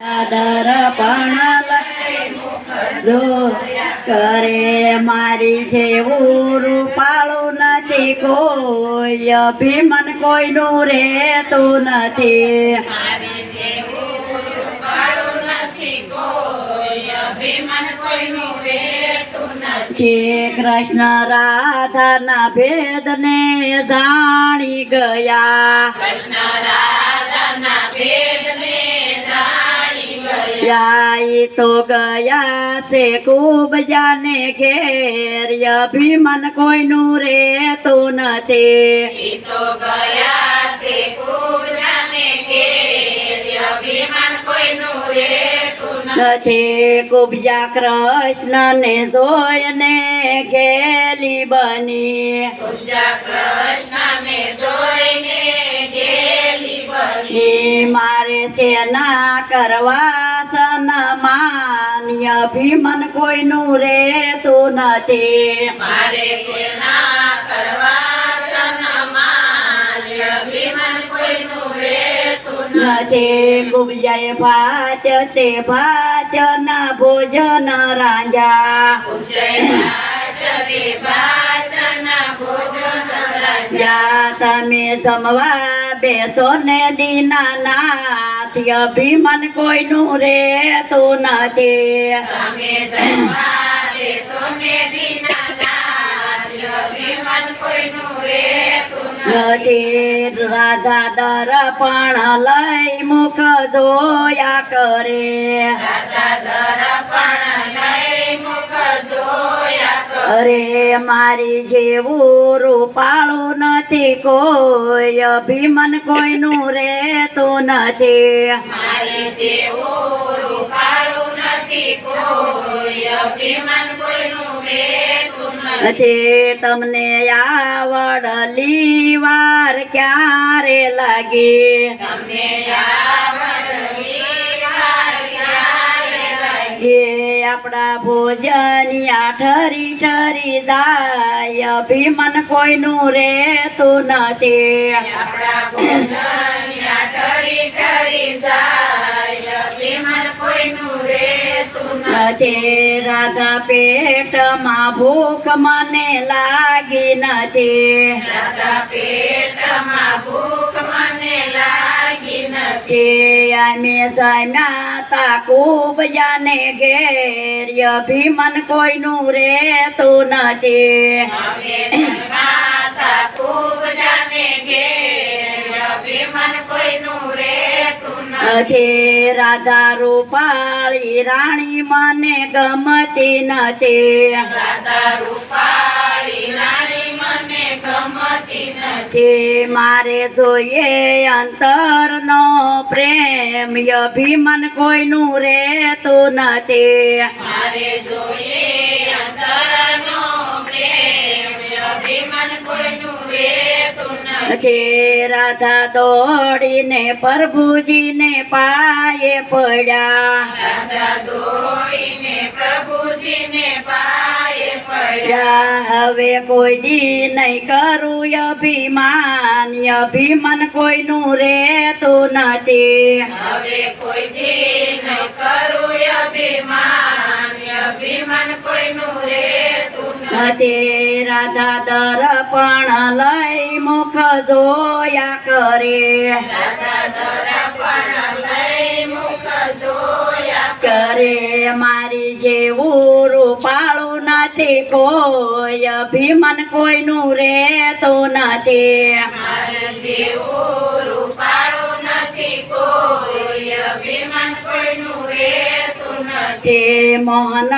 દર્પણ જો કરે મારી જેવું રૂપાળું નથી કોઈ, અભિમન કોઈનું રહેતું નથી. શ્રી કૃષ્ણ રાધાના ભેદને જાણી ગયા, તો ગયા છે ખૂબ જાને ઘેર, અભિમન કોઈનું રહેતું નથી. કુબજા કૃષ્ણ ને જોઈને ગેલી બની, મારે સેના કરવા સન્માન, અભિમન કોઈનું રહેતું નથી. કુબજાએ ભાત તે ભાત ના ભોજન રાંધ્યા, તમે જમવા બેસો ને દીનાનાથ, અભિમન કોઈનું રહેતું નથી. રાધા દર્પણ લઈ મુખ ધોયા કરે, અરે મારી જેવું રૂપાળું નથી કોઈ, અભિમન કોઈનું રહેતું નથી. તમને આવડલી વાર ક્યારે લાગી, આપણા ભોજન ઠરી ઠરી જાય, અભિમન કોઈનું રહેતું નથી. રાધા પેટમાં ભૂખ મને લાગી નથી, અમે જમ્યા તા ખૂબ જાને ઘેર, અભિમન કોઈનું રહેતું નથી. રાધા રૂપાળી રાણી મને ગમતી નથી, મારે જોઈએ અંતરનો પ્રેમ, અભિમન કોઈનું રહેતું નથી. રાધા દોડીને પ્રભુજીને પાયે પડ્યા, હવે કોઈ દી નહીં કરું અભિમાન, અભિમન કોઈનું રહેતું નથી. રાધા દર્પણ લઈ મુખ ધોયા કરે, મારી જેવું રૂપાળું નથી કોઈ, અભિમન કોઈનું રહેતું નથી. મોહન